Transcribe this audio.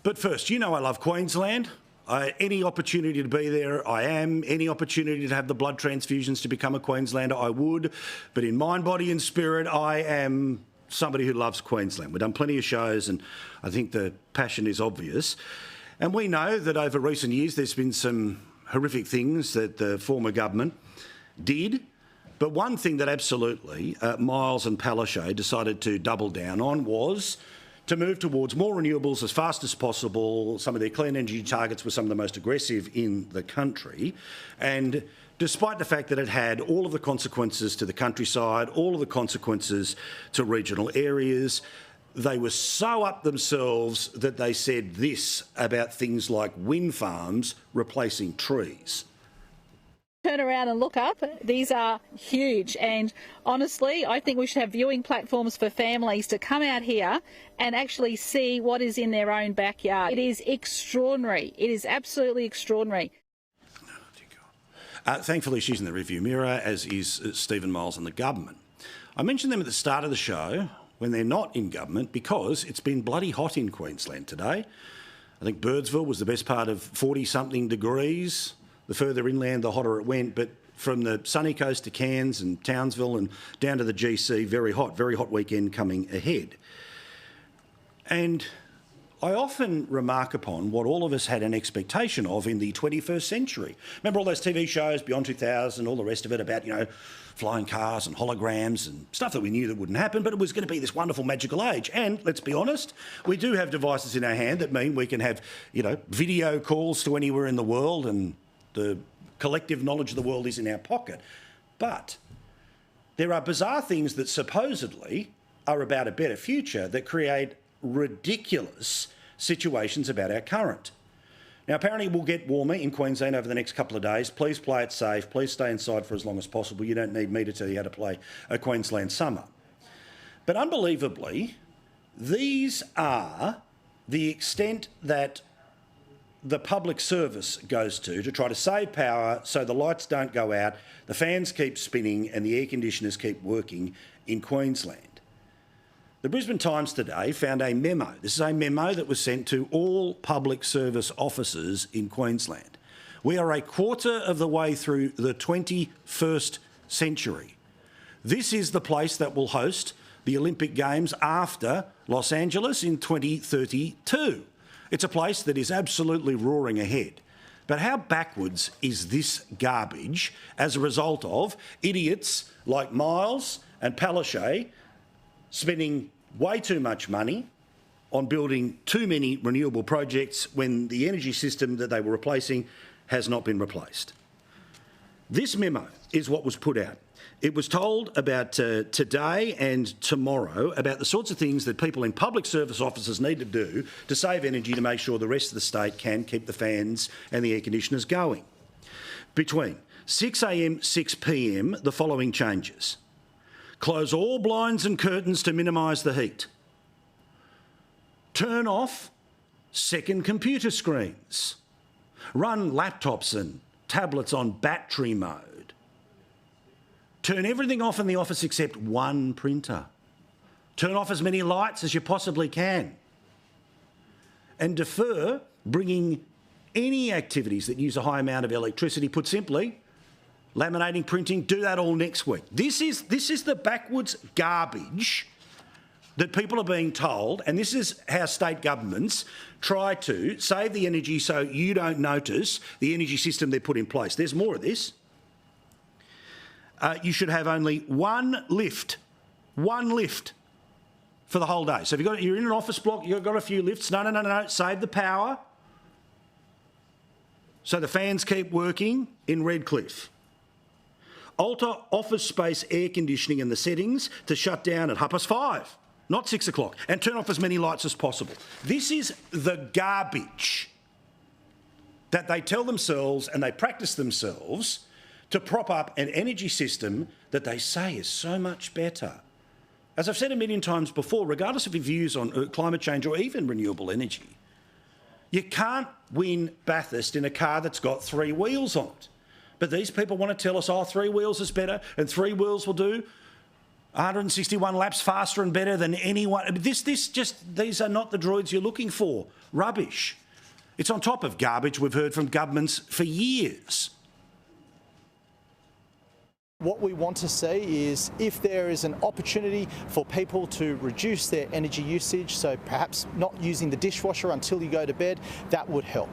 But first, you know I love Queensland. Any opportunity to be there, I am. Any opportunity to have the blood transfusions to become a Queenslander, I would. But in mind, body and spirit, I am somebody who loves Queensland. We've done plenty of shows and I think the passion is obvious. And we know that over recent years there's been some horrific things that the former government did. But one thing that absolutely Miles and Palaszczuk decided to double down on was to move towards more renewables as fast as possible. Some of their clean energy targets were some of the most aggressive in the country. And despite the fact that it had all of the consequences to the countryside, all of the consequences to regional areas, they were so up themselves that they said this about things like wind farms replacing trees. Turn around and look up. These are huge, and honestly I think we should have viewing platforms for families to come out here and actually see what is in their own backyard. It is extraordinary. It is absolutely extraordinary. Thankfully she's in the review mirror, as is Stephen Miles and the government. I mentioned them at the start of the show when they're not in government because it's been bloody hot in Queensland today. I think Birdsville was the best part of 40-something degrees. The further inland, the hotter it went. But from the sunny coast to Cairns and Townsville and down to the GC, very hot weekend coming ahead. And I often remark upon what all of us had an expectation of in the 21st century. Remember all those TV shows, Beyond 2000, all the rest of it about, flying cars and holograms and stuff that we knew that wouldn't happen, but it was going to be this wonderful magical age. And let's be honest, we do have devices in our hand that mean we can have, video calls to anywhere in the world, and the collective knowledge of the world is in our pocket. But there are bizarre things that supposedly are about a better future that create ridiculous situations about our current. Now, apparently we'll get warmer in Queensland over the next couple of days. Please play it safe. Please stay inside for as long as possible. You don't need me to tell you how to play a Queensland summer. But unbelievably, these are the extent that the public service goes to try to save power so the lights don't go out, the fans keep spinning and the air conditioners keep working in Queensland. The Brisbane Times today found a memo. This is a memo that was sent to all public service officers in Queensland. We are a quarter of the way through the 21st century. This is the place that will host the Olympic Games after Los Angeles in 2032. It's a place that is absolutely roaring ahead. But how backwards is this garbage as a result of idiots like Miles and Palaszczuk spending way too much money on building too many renewable projects when the energy system that they were replacing has not been replaced? This memo is what was put out. It was told about today and tomorrow about the sorts of things that people in public service offices need to do to save energy to make sure the rest of the state can keep the fans and the air conditioners going. Between 6 a.m, 6 p.m, the following changes. Close all blinds and curtains to minimise the heat. Turn off second computer screens. Run laptops and tablets on battery mode. Turn everything off in the office except one printer. Turn off as many lights as you possibly can. And defer bringing any activities that use a high amount of electricity. Put simply, laminating, printing, do that all next week. This is the backwards garbage that people are being told, and this is how state governments try to save the energy so you don't notice the energy system they've put in place. There's more of this. You should have only one lift for the whole day. So if you're in an office block, you've got a few lifts. No, save the power so the fans keep working in Redcliffe. Alter office space air conditioning in the settings to shut down at 5:30, not 6 o'clock, and turn off as many lights as possible. This is the garbage that they tell themselves and they practice themselves to prop up an energy system that they say is so much better. As I've said a million times before, regardless of your views on climate change or even renewable energy, you can't win Bathurst in a car that's got 3 wheels on it. But these people want to tell us, 3 wheels is better and 3 wheels will do. 161 laps faster and better than anyone. These are not the droids you're looking for. Rubbish. It's on top of garbage we've heard from governments for years. What we want to see is if there is an opportunity for people to reduce their energy usage, so perhaps not using the dishwasher until you go to bed, that would help.